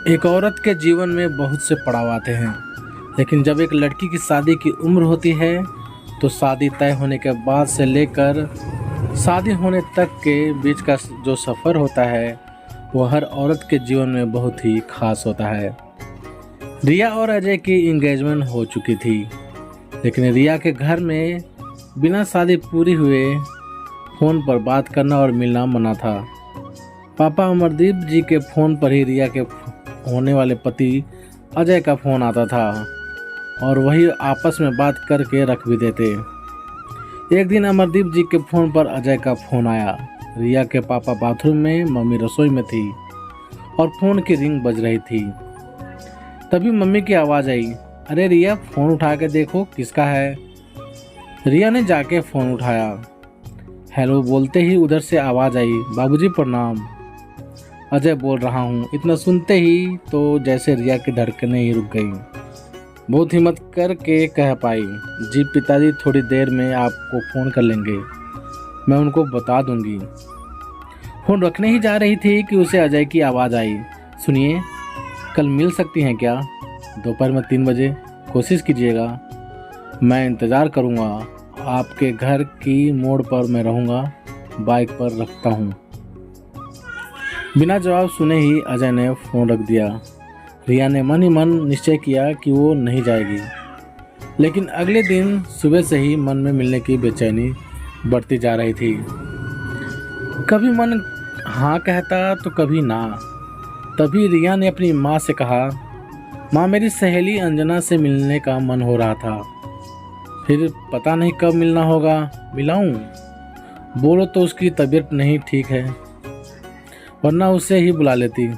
एक औरत के जीवन में बहुत से पड़ाव आते हैं, लेकिन जब एक लड़की की शादी की उम्र होती है, तो शादी तय होने के बाद से लेकर शादी होने तक के बीच का जो सफ़र होता है, वो हर औरत के जीवन में बहुत ही खास होता है। रिया और अजय की एंगेजमेंट हो चुकी थी, लेकिन रिया के घर में बिना शादी पूरी हुए फ़ोन पर बात करना और मिलना मना था। पापा अमरदीप जी के फ़ोन पर ही रिया के होने वाले पति अजय का फ़ोन आता था और वही आपस में बात करके रख भी देते। एक दिन अमरदीप जी के फ़ोन पर अजय का फ़ोन आया। रिया के पापा बाथरूम में, मम्मी रसोई में थी और फ़ोन की रिंग बज रही थी। तभी मम्मी की आवाज़ आई, अरे रिया, फ़ोन उठा के देखो किसका है। रिया ने जाके फ़ोन उठाया। हेलो बोलते ही उधर से आवाज़ आई, बाबूजी प्रणाम। अजय बोल रहा हूँ। इतना सुनते ही तो जैसे रिया की धड़कनें ही रुक गई। बहुत हिम्मत करके कह पाई, जी पिताजी थोड़ी देर में आपको फ़ोन कर लेंगे, मैं उनको बता दूंगी। फ़ोन रखने ही जा रही थी कि उसे अजय की आवाज़ आई, सुनिए, कल मिल सकती हैं क्या? दोपहर में 3 बजे कोशिश कीजिएगा, मैं इंतज़ार करूँगा। आपके घर की मोड़ पर मैं रहूँगा, बाइक पर रखता हूँ। बिना जवाब सुने ही अजय ने फ़ोन रख दिया। रिया ने मन ही मन निश्चय किया कि वो नहीं जाएगी, लेकिन अगले दिन सुबह से ही मन में मिलने की बेचैनी बढ़ती जा रही थी। कभी मन हाँ कहता तो कभी ना। तभी रिया ने अपनी माँ से कहा, माँ, मेरी सहेली अंजना से मिलने का मन हो रहा था, फिर पता नहीं कब मिलना होगा, मिलाऊं? बोलो तो उसकी तबीयत नहीं ठीक है, वरना उसे ही बुला लेती।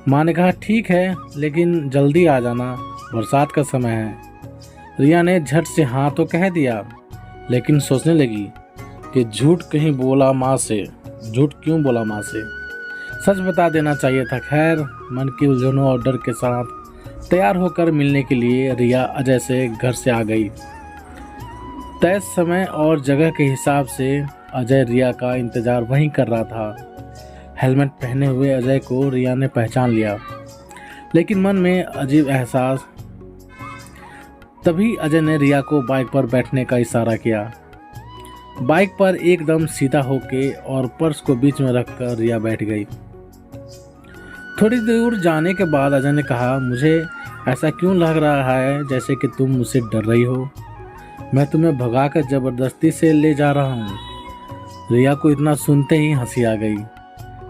माँ ने कहा, ठीक है, लेकिन जल्दी आ जाना, बरसात का समय है। रिया ने झट से हाँ तो कह दिया, लेकिन सोचने लगी कि झूठ क्यों बोला माँ से। सच बता देना चाहिए था। खैर, मन की उलझनों और डर के साथ तैयार होकर मिलने के लिए रिया अजय से घर से आ गई। तय समय और जगह के हिसाब से अजय रिया का इंतजार वहीं कर रहा था। हेलमेट पहने हुए अजय को रिया ने पहचान लिया, लेकिन मन में अजीब एहसास। तभी अजय ने रिया को बाइक पर बैठने का इशारा किया। बाइक पर एकदम सीधा होके और पर्स को बीच में रखकर रिया बैठ गई। थोड़ी दूर जाने के बाद अजय ने कहा, मुझे ऐसा क्यों लग रहा है जैसे कि तुम मुझसे डर रही हो? मैं तुम्हें भगाकर ज़बरदस्ती से ले जा रहा हूँ। रिया को इतना सुनते ही हंसी आ गई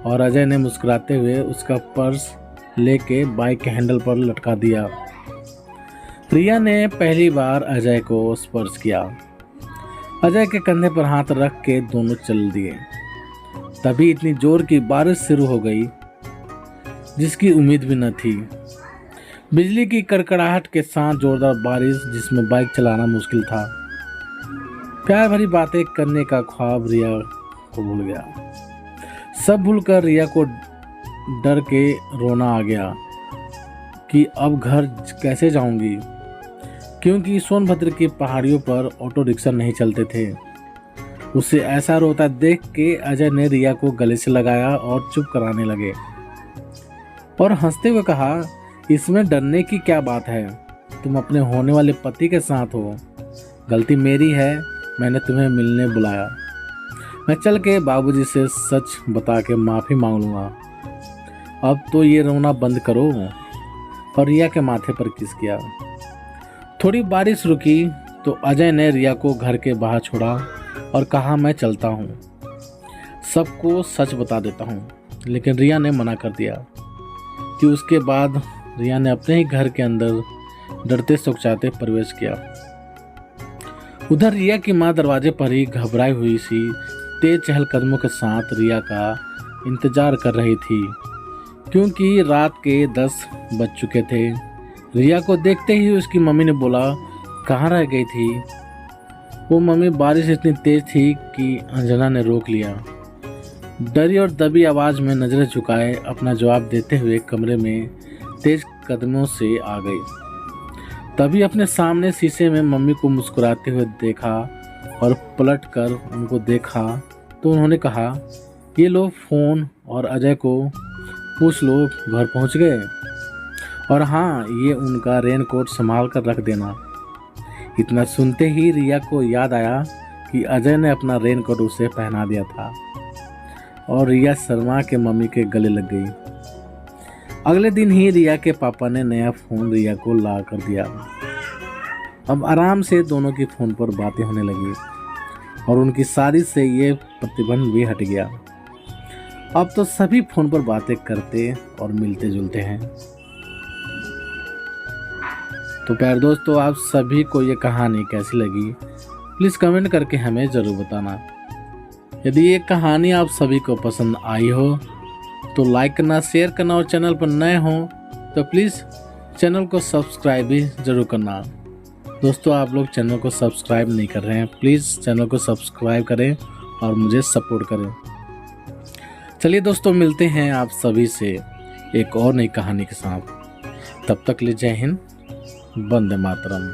और अजय ने मुस्कुराते हुए उसका पर्स लेके बाइक के हैंडल पर लटका दिया। रिया ने पहली बार अजय को स्पर्श किया। अजय के कंधे पर हाथ रख के दोनों चल दिए। तभी इतनी जोर की बारिश शुरू हो गई जिसकी उम्मीद भी न थी। बिजली की कड़कड़ाहट के साथ जोरदार बारिश, जिसमें बाइक चलाना मुश्किल था। प्यार भरी बातें करने का ख्वाब रिया को भूल गया। सब भूलकर रिया को डर के रोना आ गया कि अब घर कैसे जाऊंगी, क्योंकि सोनभद्र की पहाड़ियों पर ऑटो रिक्शा नहीं चलते थे। उसे ऐसा रोता देख के अजय ने रिया को गले से लगाया और चुप कराने लगे और हंसते हुए कहा, इसमें डरने की क्या बात है? तुम अपने होने वाले पति के साथ हो, गलती मेरी है, मैंने तुम्हें मिलने बुलाया। मैं चल के बाबूजी से सच बता के माफ़ी मांग लूँगा। अब तो ये रोना बंद करो। और रिया के माथे पर किस किया। थोड़ी बारिश रुकी तो अजय ने रिया को घर के बाहर छोड़ा और कहा, मैं चलता हूँ, सबको सच बता देता हूँ। लेकिन रिया ने मना कर दिया कि उसके बाद रिया ने अपने ही घर के अंदर डरते सुखचाते प्रवेश किया। उधर रिया की माँ दरवाजे पर ही घबराई हुई सी तेज चहल कदमों के साथ रिया का इंतजार कर रही थी, क्योंकि रात के 10 बज चुके थे। रिया को देखते ही उसकी मम्मी ने बोला, कहाँ रह गई थी? वो मम्मी, बारिश इतनी तेज थी कि अंजना ने रोक लिया। डरी और दबी आवाज़ में नज़रें झुकाए अपना जवाब देते हुए कमरे में तेज कदमों से आ गई। तभी अपने सामने शीशे में मम्मी को मुस्कुराते हुए देखा और पलट कर उनको देखा तो उन्होंने कहा, ये लो फ़ोन और अजय को कुछ लोग घर पहुंच गए। और हाँ, ये उनका रेनकोट संभाल कर रख देना। इतना सुनते ही रिया को याद आया कि अजय ने अपना रेनकोट उसे पहना दिया था और रिया शर्मा के मम्मी के गले लग गई। अगले दिन ही रिया के पापा ने नया फ़ोन रिया को ला कर दिया। अब आराम से दोनों की फ़ोन पर बातें होने लगी और उनकी शादी से ये प्रतिबंध भी हट गया। अब तो सभी फ़ोन पर बातें करते और मिलते जुलते हैं। तो प्यारे दोस्तों, आप सभी को ये कहानी कैसी लगी प्लीज़ कमेंट करके हमें ज़रूर बताना। यदि ये कहानी आप सभी को पसंद आई हो तो लाइक करना, शेयर करना और चैनल पर नए हो तो प्लीज़ चैनल को सब्सक्राइब भी ज़रूर करना। दोस्तों, आप लोग चैनल को सब्सक्राइब नहीं कर रहे हैं, प्लीज़ चैनल को सब्सक्राइब करें और मुझे सपोर्ट करें। चलिए दोस्तों, मिलते हैं आप सभी से एक और नई कहानी के साथ। तब तक ले जय हिंद, वंदे मातरम।